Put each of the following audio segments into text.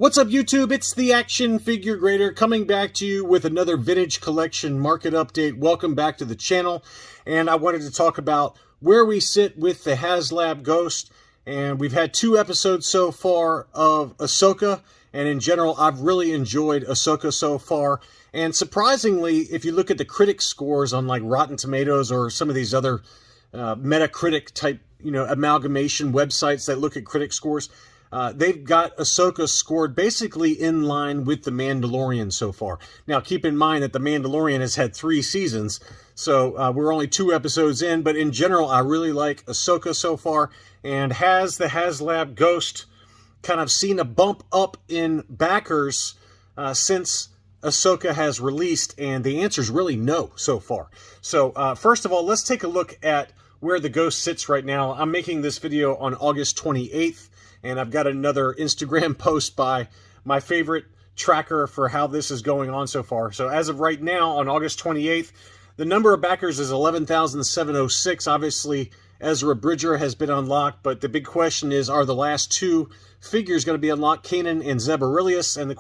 What's up, YouTube? It's the Action Figure Grader coming back to you with another Vintage Collection market update. Welcome back to the channel. And I wanted to talk about where we sit with the Haslab Ghost. And we've had 2 episodes so far of Ahsoka. And in general, I've really enjoyed Ahsoka so far. And surprisingly, if you look at the critic scores on like Rotten Tomatoes or some of these other Metacritic type, amalgamation websites that look at critic scores, they've got Ahsoka scored basically in line with The Mandalorian so far. Now, keep in mind that The Mandalorian has had 3 seasons, so we're only 2 episodes in, but in general, I really like Ahsoka so far. And has the Haslab Ghost kind of seen a bump up in backers since Ahsoka has released? And the answer is really no so far. So first of all, let's take a look at where the Ghost sits right now. I'm making this video on August 28th. And I've got another Instagram post by my favorite tracker for how this is going on so far. So as of right now, on August 28th, the number of backers is 11,706. Obviously, Ezra Bridger has been unlocked, but the big question is, are the last 2 figures going to be unlocked, Kanan and Zeb Aurelius? And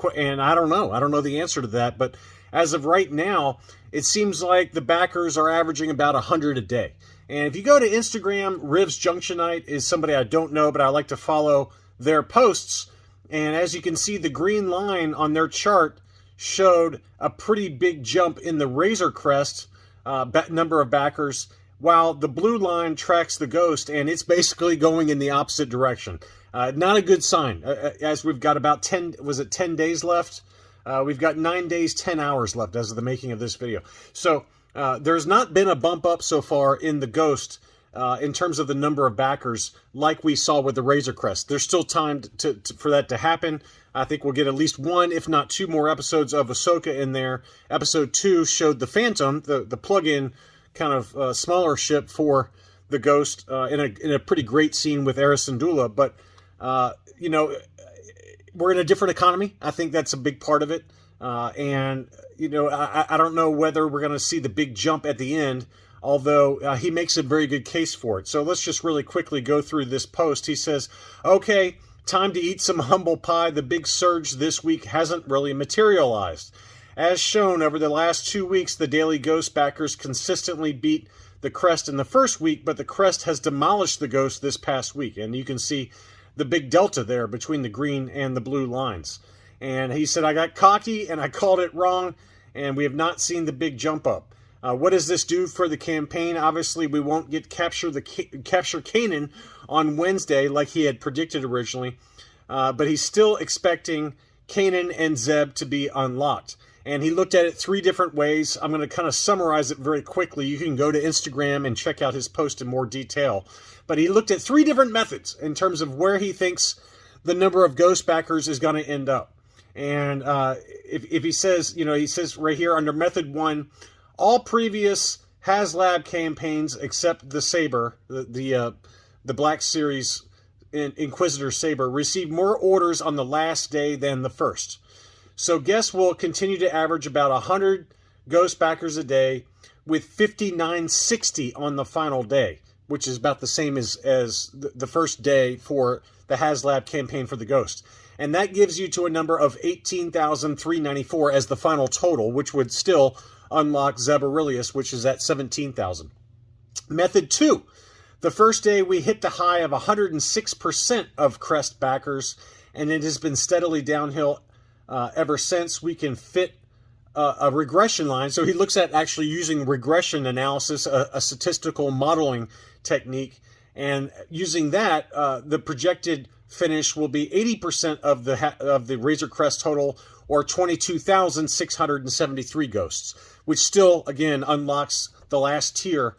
I don't know. I don't know the answer to that. But as of right now, it seems like the backers are averaging about 100 a day. And if you go to Instagram, Rivs Junctionite is somebody I don't know, but I like to follow their posts. And as you can see, the green line on their chart showed a pretty big jump in the Razor Crest number of backers, while the blue line tracks the Ghost, and it's basically going in the opposite direction. Not a good sign, as we've got about 10 days left? We've got 9 days, 10 hours left as of the making of this video. So there's not been a bump up so far in the Ghost in terms of the number of backers like we saw with the Razor Crest. There's still time for that to happen. I think we'll get at least 1, if not 2 more episodes of Ahsoka in there. Episode 2 showed the Phantom, the plug-in kind of smaller ship for the Ghost in a pretty great scene with Aris Syndulla. But, we're in a different economy. I think that's a big part of it. I don't know whether we're going to see the big jump at the end, although he makes a very good case for it. So let's just really quickly go through this post. He says, okay, time to eat some humble pie. The big surge this week hasn't really materialized. As shown over the last 2 weeks, the daily Ghost backers consistently beat the Crest in the first week, but the Crest has demolished the Ghost this past week. And you can see the big delta there between the green and the blue lines. And he said, I got cocky and I called it wrong, and we have not seen the big jump up. What does this do for the campaign? Obviously, we won't get capture Kanan on Wednesday like he had predicted originally, but he's still expecting Kanan and Zeb to be unlocked. And he looked at it 3 different ways. I'm going to kind of summarize it very quickly. You can go to Instagram and check out his post in more detail. But he looked at 3 different methods in terms of where he thinks the number of Ghost backers is going to end up. And if he says, he says right here under method 1, all previous Haslab campaigns except the Saber, the Black Series Inquisitor Saber, received more orders on the last day than the first. So guests will continue to average about 100 Ghost backers a day, with 5960 on the final day, which is about the same as the first day for the Haslab campaign for the Ghost. And that gives you to a number of 18,394 as the final total, which would still unlock Zeb Aurelius, which is at 17,000. Method 2. The first day we hit the high of 106% of Crest backers, and it has been steadily downhill ever since. We can fit a regression line. So he looks at actually using regression analysis, a statistical modeling technique, and using that, the projected finish will be 80% of the Razor Crest total, or 22,673 Ghosts, which still, again, unlocks the last tier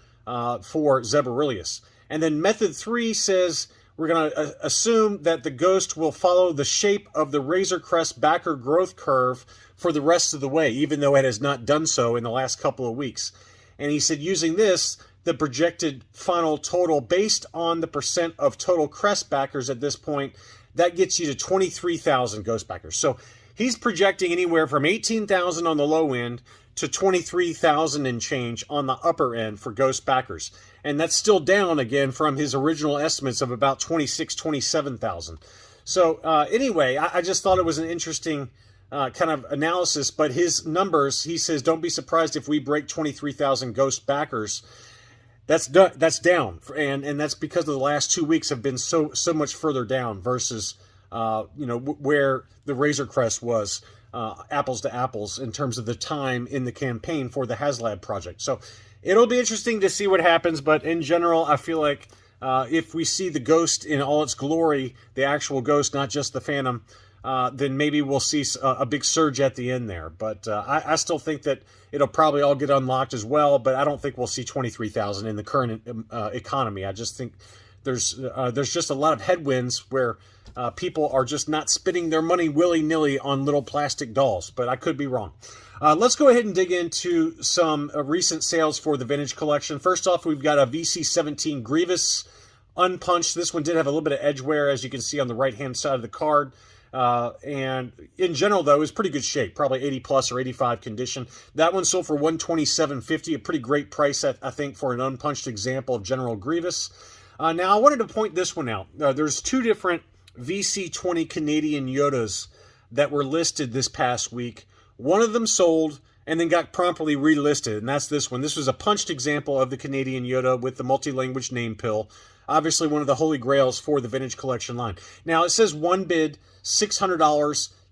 for Zeb Aurelius. And then method 3 says we're going to assume that the Ghost will follow the shape of the Razor Crest backer growth curve for the rest of the way, even though it has not done so in the last couple of weeks. And he said using this, the projected final total based on the percent of total Crest backers at this point, that gets you to 23,000 Ghost backers. So he's projecting anywhere from 18,000 on the low end to 23,000 and change on the upper end for Ghost backers. And that's still down again from his original estimates of about 26,000, 27,000. So anyway, I just thought it was an interesting kind of analysis, but his numbers, he says, don't be surprised if we break 23,000 Ghost backers. That's down, and that's because of the last 2 weeks have been so much further down versus where the Razor Crest was, apples to apples in terms of the time in the campaign for the Haslab project. So it'll be interesting to see what happens, but in general, I feel like if we see the Ghost in all its glory, the actual Ghost, not just the Phantom, then maybe we'll see a big surge at the end there. But I still think that it'll probably all get unlocked as well, but I don't think we'll see 23,000 in the current economy. I just think there's just a lot of headwinds where people are just not spending their money willy-nilly on little plastic dolls, but I could be wrong. Let's go ahead and dig into some recent sales for the Vintage Collection. First off, we've got a VC17 Grievous Unpunched. This one did have a little bit of edge wear, as you can see on the right-hand side of the card. And in general, though, it was pretty good shape, probably 80 plus or 85 condition. That one sold for $127.50, a pretty great price, I think, for an unpunched example of General Grievous. Now, I wanted to point this one out. There's two different VC20 Canadian Yodas that were listed this past week. One of them sold and then got promptly relisted, and that's this one. This was a punched example of the Canadian Yoda with the multi-language name pill. Obviously, one of the holy grails for the Vintage Collection line. Now, it says one bid, $600,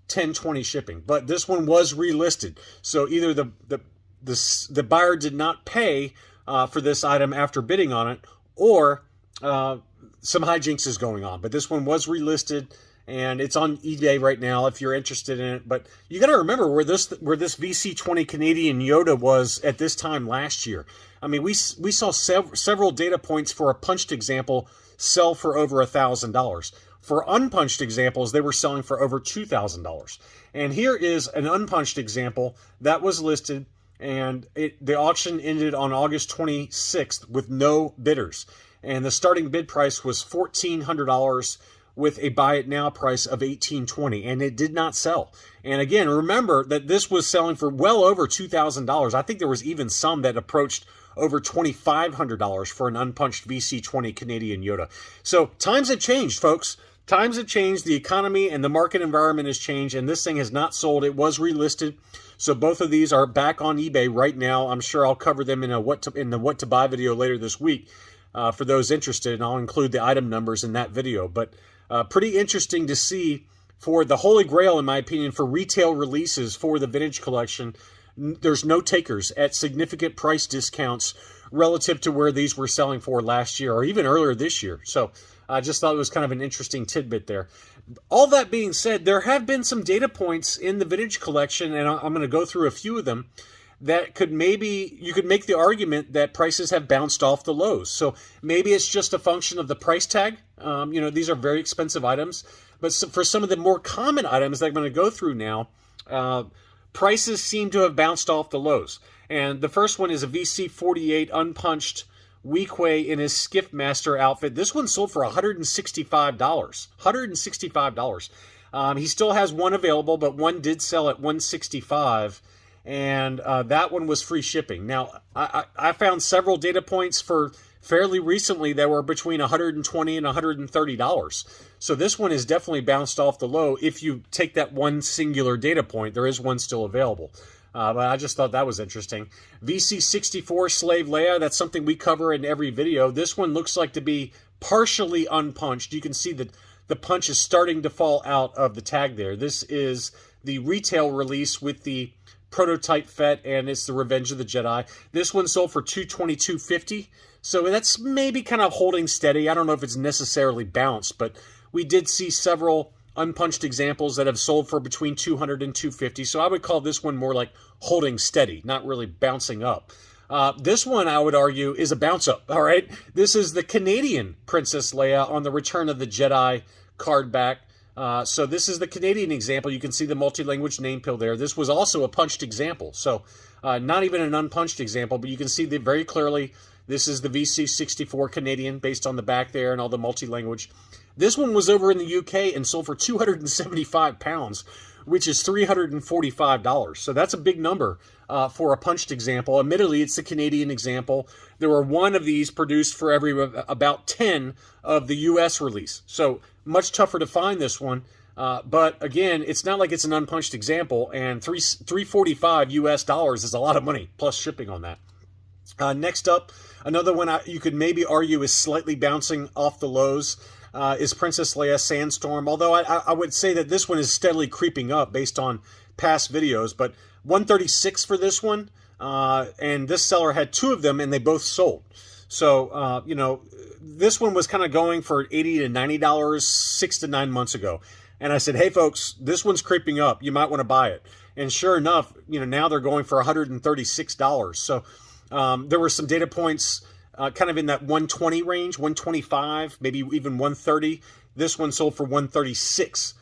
$10.20 shipping, but this one was relisted. So either the buyer did not pay for this item after bidding on it, or some hijinks is going on. But this one was relisted, and it's on eBay right now if you're interested in it. But you got to remember where this VC20 Canadian Yoda was at this time last year. I mean, we saw several data points for a punched example sell for over $1,000. For unpunched examples, they were selling for over $2,000. And here is an unpunched example that was listed, and the auction ended on August 26th with no bidders. And the starting bid price was $1,400 with a buy it now price of $1,820, and it did not sell. And again, remember that this was selling for well over $2,000. I think there was even some that approached over $2,500 for an unpunched VC20 Canadian Yoda. So times have changed, folks. Times have changed. The economy and the market environment has changed, and this thing has not sold. It was relisted. So both of these are back on eBay right now. I'm sure I'll cover them in the what to buy video later this week for those interested, and I'll include the item numbers in that video. But pretty interesting to see for the Holy Grail, in my opinion, for retail releases for the Vintage Collection. There's no takers at significant price discounts relative to where these were selling for last year or even earlier this year. So I just thought it was kind of an interesting tidbit there. All that being said, there have been some data points in the Vintage Collection, and I'm going to go through a few of them, that could maybe, you could make the argument that prices have bounced off the lows. So maybe it's just a function of the price tag. These are very expensive items. But for some of the more common items that I'm going to go through now, prices seem to have bounced off the lows. And the first one is a VC48 unpunched Weequay in his Skiff Master outfit. This one sold for $165. $165. He still has one available, but one did sell at $165. And that one was free shipping. Now, I found several data points for fairly recently that were between $120 and $130. So this one is definitely bounced off the low. If you take that one singular data point, there is one still available. But I just thought that was interesting. VC64 Slave Leia, that's something we cover in every video. This one looks like to be partially unpunched. You can see that the punch is starting to fall out of the tag there. This is the retail release with the prototype Fett, and it's the Revenge of the Jedi. This one sold for $222.50, so that's maybe kind of holding steady. I don't know if it's necessarily bounced, but we did see several unpunched examples that have sold for between $200 and $250, so I would call this one more like holding steady, not really bouncing up. This one, I would argue, is a bounce up, all right? This is the Canadian Princess Leia on the Return of the Jedi card back. So this is the Canadian example. You can see the multi-language name pill there. This was also a punched example. So not even an unpunched example, but you can see that very clearly this is the VC64 Canadian based on the back there and all the multi-language. This one was over in the UK and sold for £275, which is $345. So that's a big number for a punched example. Admittedly, it's the Canadian example. There were one of these produced for every about 10 of the U.S. release. So much tougher to find this one. But again, it's not like it's an unpunched example, and $345 US dollars is a lot of money, plus shipping on that. Next up, another one you could maybe argue is slightly bouncing off the lows is Princess Leia Sandstorm, although I would say that this one is steadily creeping up based on past videos, but $136 for this one, and this seller had two of them, and they both sold. So, you know, this one was kind of going for $80 to $90 6 to 9 months ago. And I said, hey, folks, this one's creeping up. You might want to buy it. And sure enough, you know, now they're going for $136. So there were some data points kind of in that 120 range, 125, maybe even 130. This one sold for 136,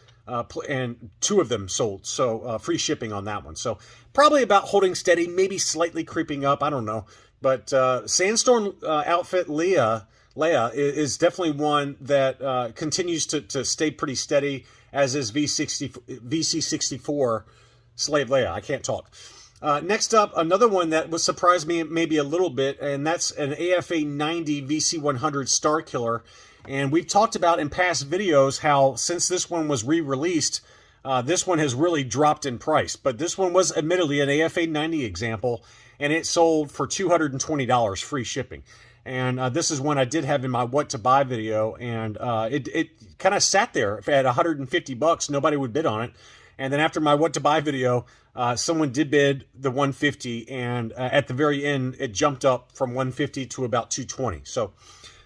and two of them sold. So free shipping on that one. So probably about holding steady, maybe slightly creeping up. I don't know. But Sandstorm outfit Leia is definitely one that continues to stay pretty steady, as is VC64 Slave Leia. I can't talk. Next up, another one that would surprise me maybe a little bit, and that's an AFA 90 VC100 Starkiller. And we've talked about in past videos how since this one was re-released, this one has really dropped in price. But this one was admittedly an AFA 90 example, and it sold for $220 free shipping. And this is one I did have in my what to buy video, and it kind of sat there. If at $150, nobody would bid on it. And then after my what to buy video, someone did bid the $150, and at the very end, it jumped up from $150 to about $220. So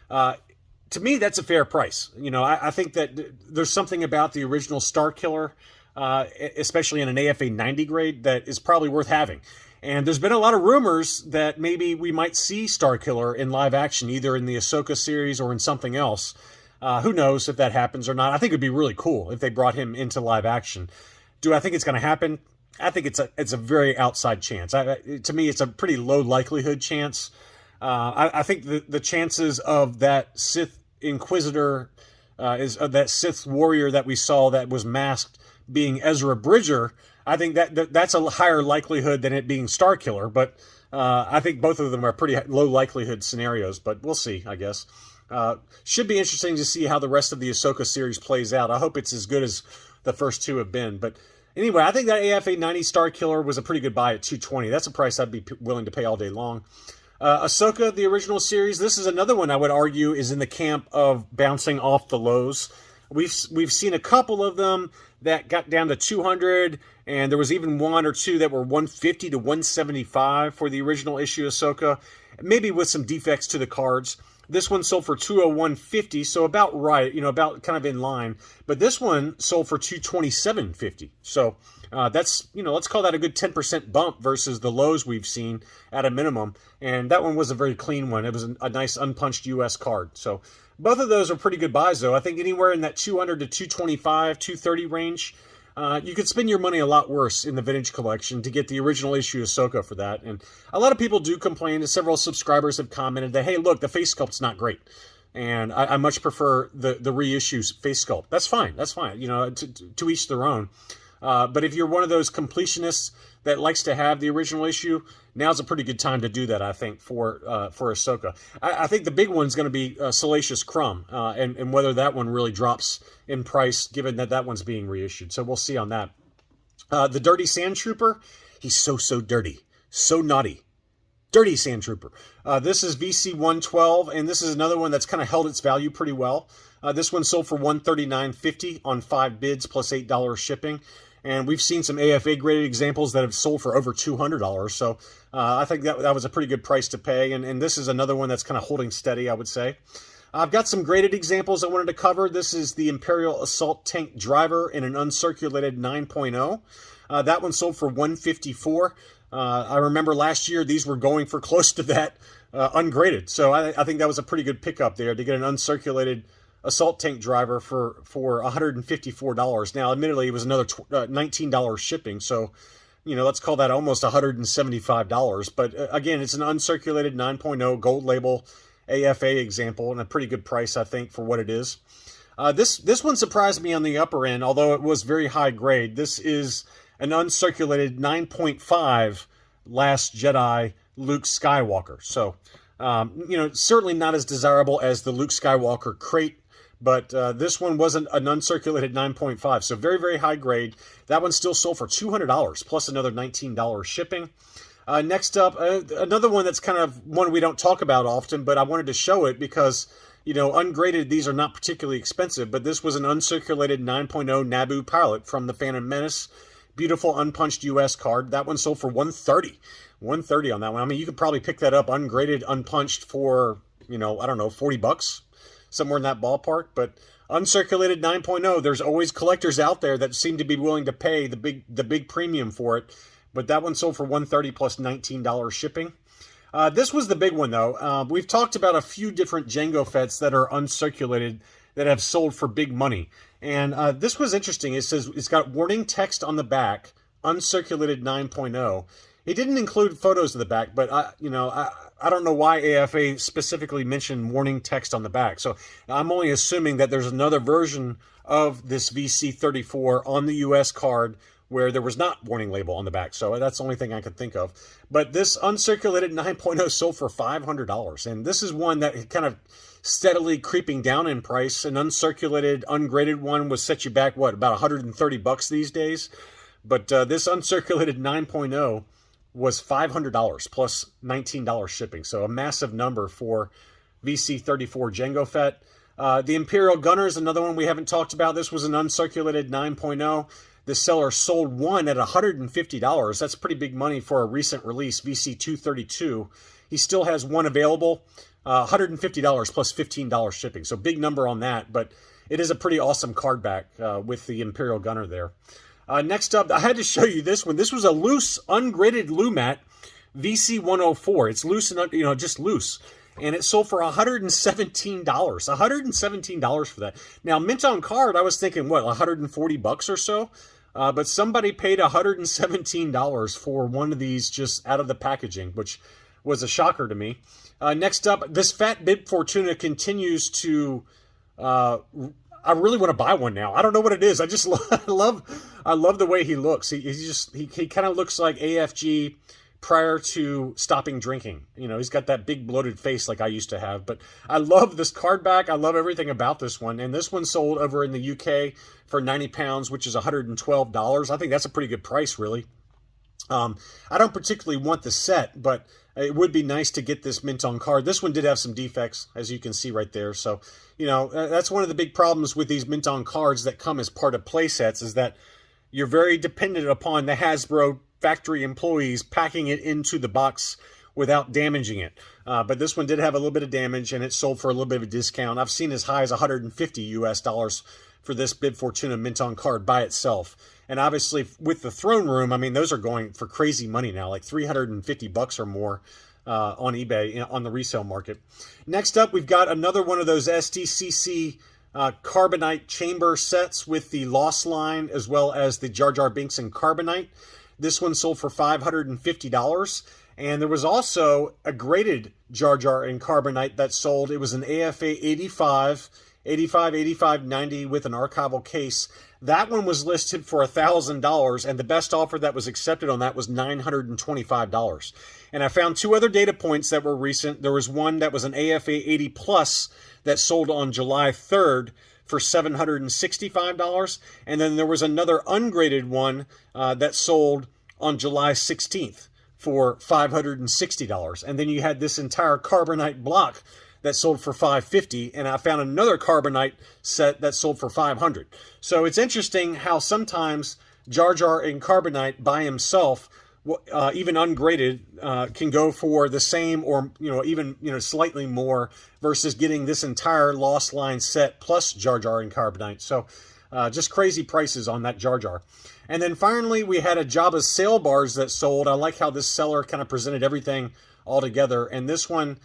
to me, that's a fair price. You know, I think that there's something about the original Starkiller, especially in an AFA 90 grade, that is probably worth having. And there's been a lot of rumors that maybe we might see Starkiller in live action, either in the Ahsoka series or in something else. Who knows if that happens or not. I think it'd be really cool if they brought him into live action. Do I think it's going to happen? I think it's a very outside chance. To me, it's a pretty low likelihood chance. I think the chances of that Sith Inquisitor, that Sith warrior that we saw that was masked being Ezra Bridger, I think that's a higher likelihood than it being Starkiller, but I think both of them are pretty low likelihood scenarios, but we'll see, I guess. Should be interesting to see how the rest of the Ahsoka series plays out. I hope it's as good as the first two have been, but anyway, I think that AFA 90 Starkiller was a pretty good buy at $220. That's a price I'd be willing to pay all day long. Ahsoka, the original series, this is another one I would argue is in the camp of bouncing off the lows. We've seen a couple of them that got down to 200, and there was even one or two that were 150 to 175 for the original issue Ahsoka, maybe with some defects to the cards. This one sold for $201.50, so about right, you know, about kind of in line. But this one sold for $227.50. So that's, you know, let's call that a good 10% bump versus the lows we've seen at a minimum. And that one was a very clean one. It was a nice unpunched US card. So both of those are pretty good buys, though. I think anywhere in that 200 to 225, 230 range, you could spend your money a lot worse in the vintage collection to get the original issue Ahsoka for that. And a lot of people do complain, and several subscribers have commented that, hey, look, the face sculpt's not great. And I much prefer the reissue face sculpt. That's fine. That's fine. You know, to each their own. But if you're one of those completionists that likes to have the original issue, now's a pretty good time to do that, I think, for Ahsoka. I think the big one's going to be Salacious Crumb, and whether that one really drops in price, given that one's being reissued. So we'll see on that. The Dirty Sand Trooper, he's so dirty, so naughty. Dirty Sand Trooper. This is VC112, and this is another one that's kind of held its value pretty well. This one sold for $139.50 on 5 bids plus $8 shipping. And we've seen some AFA graded examples that have sold for over $200. So I think that was a pretty good price to pay. And this is another one that's kind of holding steady, I would say. I've got some graded examples I wanted to cover. This is the Imperial Assault Tank Driver in an uncirculated 9.0. That one sold for $154. I remember last year these were going for close to that ungraded. So I think that was a pretty good pickup there to get an uncirculated Assault Tank Driver for $154. Now, admittedly, it was another $19 shipping, so, you know, let's call that almost $175. But, again, it's an uncirculated 9.0 gold label AFA example, and a pretty good price, I think, for what it is. This one surprised me on the upper end, although it was very high grade. This is an uncirculated 9.5 Last Jedi Luke Skywalker. So, certainly not as desirable as the Luke Skywalker crate, but this one wasn't an uncirculated 9.5. So very, very high grade. That one still sold for $200 plus another $19 shipping. Next up, another one that's kind of one we don't talk about often, but I wanted to show it because, ungraded, these are not particularly expensive, but this was an uncirculated 9.0 Naboo pilot from the Phantom Menace. Beautiful unpunched US card. That one sold for $130. $130 on that one. I mean, you could probably pick that up ungraded, unpunched for, I don't know, $40, somewhere in that ballpark. But uncirculated 9.0, there's always collectors out there that seem to be willing to pay the big premium for it. But that one sold for $130 plus $19 shipping. This was the big one, though. We've talked about a few different Jango Fetts that are uncirculated that have sold for big money. And this was interesting. It says it's got warning text on the back, uncirculated 9.0. It didn't include photos of the back, but I don't know why AFA specifically mentioned warning text on the back. So I'm only assuming that there's another version of this VC34 on the US card where there was not warning label on the back. So that's the only thing I could think of. But this uncirculated 9.0 sold for $500. And this is one that kind of steadily creeping down in price. An uncirculated, ungraded one would set you back, about $130 these days. But this uncirculated 9.0 was $500 plus $19 shipping. So a massive number for VC34 Jango Fett. The Imperial Gunner is another one we haven't talked about. This was an uncirculated 9.0. The seller sold one at $150. That's pretty big money for a recent release, VC232. He still has one available, $150 plus $15 shipping. So big number on that, but it is a pretty awesome card back with the Imperial Gunner there. Next up, I had to show you this one. This was a loose, ungraded Lumat VC104. It's loose and just loose. And it sold for $117. $117 for that. Now, mint on card, I was thinking, $140 or so? But somebody paid $117 for one of these just out of the packaging, which was a shocker to me. Next up, this fat Bit Fortuna continues to... I really want to buy one now. I don't know what it is. I just love the way he looks. He kind of looks like AFG prior to stopping drinking. He's got that big bloated face like I used to have. But I love this card back. I love everything about this one. And this one sold over in the UK for £90, which is $112. I think that's a pretty good price, really. I don't particularly want the set, but it would be nice to get this mint on card. This one did have some defects, as you can see right there. So, that's one of the big problems with these mint on cards that come as part of play sets is that you're very dependent upon the Hasbro factory employees packing it into the box without damaging it. But this one did have a little bit of damage, and it sold for a little bit of a discount. I've seen as high as $150 US for this Bit Fortuna mint on card by itself. And obviously, with the throne room, I mean, those are going for crazy money now, like $350 or more on eBay on the resale market. Next up, we've got another one of those SDCC Carbonite chamber sets with the Lost line as well as the Jar Jar Binks and Carbonite. This one sold for $550. And there was also a graded Jar Jar and Carbonite that sold. It was an AFA 85, 90 with an archival case. That one was listed for $1,000, and the best offer that was accepted on that was $925. And I found two other data points that were recent. There was one that was an AFA 80 plus that sold on July 3rd for $765, and then there was another ungraded one that sold on July 16th for $560. And then you had this entire Carbonite block that sold for $550, and I found another Carbonite set that sold for $500. So it's interesting how sometimes Jar Jar and Carbonite by himself, even ungraded, can go for the same or even slightly more versus getting this entire Lost Line set plus Jar Jar and Carbonite. So just crazy prices on that Jar Jar. And then finally, we had a Jabba's Sale Bars that sold. I like how this seller kind of presented everything all together, and this one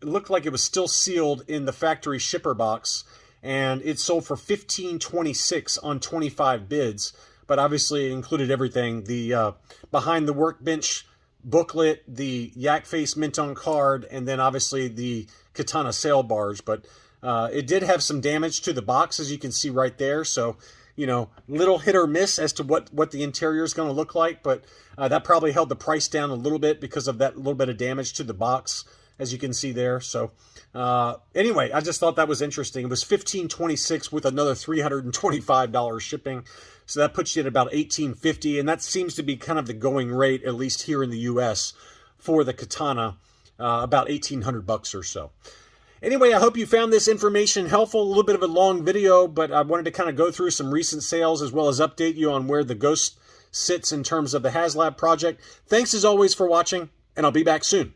looked like it was still sealed in the factory shipper box, and it sold for $15.26 on 25 bids, but obviously it included everything: the behind the workbench booklet, the yak face mint on card, and then obviously the Katana Sale Bars. But It did have some damage to the box, as you can see right there. So, you know, little hit or miss as to what the interior is going to look like. But that probably held the price down a little bit because of that little bit of damage to the box, as you can see there. So anyway, I just thought that was interesting. It was $15.26 with another $325 shipping. So that puts you at about $18.50. And that seems to be kind of the going rate, at least here in the US, for the Katana, about $1,800 or so. Anyway, I hope you found this information helpful. A little bit of a long video, but I wanted to kind of go through some recent sales as well as update you on where the Ghost sits in terms of the Haslab project. Thanks as always for watching, and I'll be back soon.